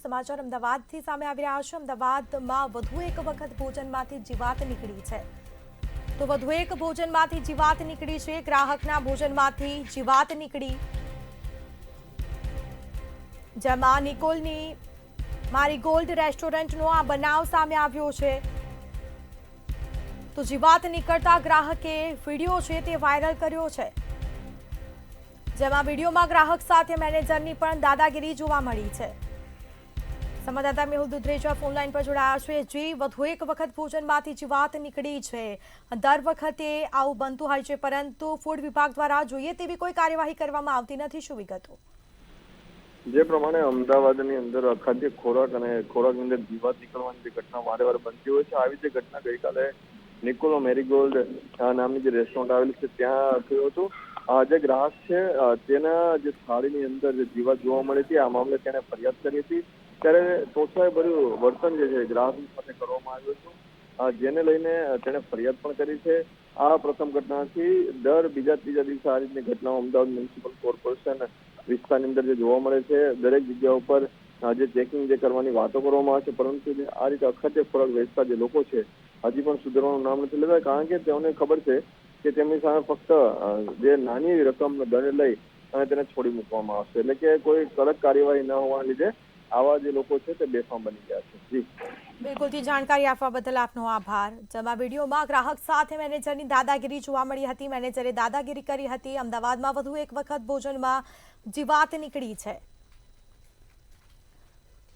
સમાચાર અમદાવાદથી સામે આવી રહ્યા છે। અમદાવાદમાં વધુ એક વખત ભોજનમાંથી જીવાત નીકળી છે। તો વધુ એક ભોજનમાંથી જીવાત નીકળી છે। ગ્રાહકના ભોજનમાંથી જીવાત નીકળી, જેમાં નિકોલની મેરીગોલ્ડ રેસ્ટોરન્ટનો આ બનાવ સામે આવ્યો છે। તો જીવાત નીકળતા ગ્રાહકે વિડીયો છે તે વાયરલ કર્યો છે, જેમાં વિડીયોમાં ગ્રાહક સાથે મેનેજરની પણ દાદાગીરી જોવા મળી છે। સંવાદદાતા મેહુલ દુધરેજા ફોનલાઈન પર જોડાયા છે। જી, વધુ એક વખત ભોજનમાંથી જીવાત નીકળી છે। દર વખતે આવું બનતું હોય છે, પરંતુ ફૂડ વિભાગ દ્વારા જોઈએ તેવી કોઈ કાર્યવાહી કરવામાં આવતી નથી। શું વિગતો? જે પ્રમાણે અમદાવાદની અંદર અખાદ્ય ખોરાક અને ખોરાકની અંદર જીવાત નીકળવાની જે ઘટના વારે વારે બનતી હોય છે, આવી જે ઘટના ગઈકાલે નિકોલો મેરીગોલ્ડ નામની જે રેસ્ટોરન્ટ આવેલી છે ત્યાં થયું હતું। જે ગ્રાહક છે તેના જે થાળીની અંદર જે જીવાત જોવા મળી હતી, આ મામલે તેણે ફરિયાદ કરી હતી। ત્યારે તોછડાઈભર્યું વર્તન જે છે ગ્રાહક સાથે કરવામાં આવ્યું હતું, જેને લઈને તેણે ફરિયાદ પણ કરી છે। આ પ્રથમ ઘટનાથી દર બીજા ત્રીજા દિવસે આ રીતની ઘટનાઓ અમદાવાદ મ્યુનિસિપલ કોર્પોરેશન વિસ્તારની અંદર જે જોવા મળે છે। દરેક જગ્યા ઉપર જે ચેકિંગ જે કરવાની વાતો કરવામાં આવે છે, પરંતુ આ રીતે અખાદ્ય ખોરાક વેચતા જે લોકો છે હજી પણ સુધરવાનું નામ નથી લેતા। કારણ કે તેઓને ખબર છે કે તેમની સામે ફક્ત જે નાની એવી રકમનો દંડ લઈ અને તેને છોડી મૂકવામાં આવશે। એટલે કે કોઈ કડક કાર્યવાહી ન હોવાને લીધે આવા જે લોકો છે તે બેફામ બની ગયા છે। જી બિલકુલથી જાણકારી આપવા બદલ આપનો આભાર। જેમાં વિડીયોમાં ગ્રાહક સાથે મેનેજરની દાદાગીરી જોવા મળી હતી, મેનેજરે દાદાગીરી કરી હતી। અમદાવાદમાં વધુ એક વખત ભોજનમાં જીવાત નીકળી છે।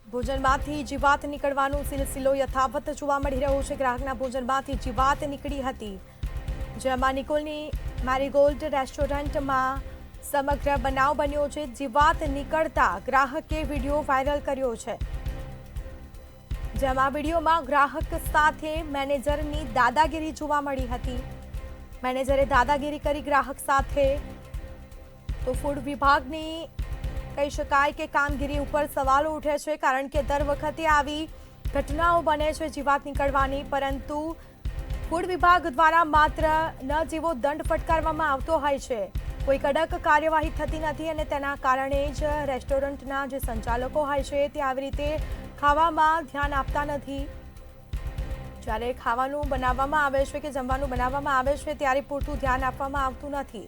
ભોજનમાંથી જીવાત નીકળવાનો સિલસિલો યથાવત જોવા મળી રહ્યો છે। ગ્રાહકના ભોજનમાંથી જીવાત નીકળી હતી, જેમાં નિકોલની મેરીગોલ્ડ રેસ્ટોરન્ટમાં સમગ્ર બનાવ બન્યો છે। જીવાત નીકળતા ગ્રાહકે વિડીયો વાયરલ કર્યો છે, જેમાં વિડીયોમાં ગ્રાહક સાથે મેનેજરની દાદાગીરી જોવા મળી હતી। મેનેજરે દાદાગીરી કરી ગ્રાહક સાથે। તો ફૂડ વિભાગની કહી શકાય કે કામગીરી ઉપર સવાલો ઉઠે છે, કારણ કે દર વખતે આવી ઘટનાઓ બને છે જીવાત નીકળવાની, પરંતુ ફૂડ વિભાગ દ્વારા માત્ર ન જેવો દંડ ફટકારવામાં આવતો હોય છે, કોઈ કડક કાર્યવાહી થતી નથી, અને તેના કારણે જ રેસ્ટોરન્ટના જે સંચાલકો હોય છે તે આવી રીતે ખાવામાં ધ્યાન આપતા નથી। જ્યારે ખાવાનું બનાવવામાં આવે છે કે જમવાનું બનાવવામાં આવે છે ત્યારે પૂરતું ધ્યાન આપવામાં આવતું નથી,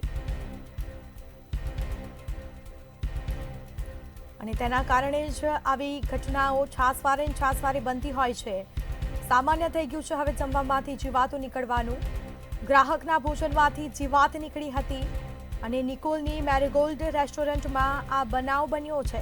અને તેના કારણે જ આવી ઘટનાઓ છાસવારે બનતી હોય છે। સામાન્ય થઈ ગયું છે હવે જમવામાંથી જીવાતો નીકળવાનું। ગ્રાહકના ભોજનમાંથી જીવાત નીકળી હતી, અને નિકોલની મેરીગોલ્ડ રેસ્ટોરન્ટમાં આ બનાવ બન્યો છે।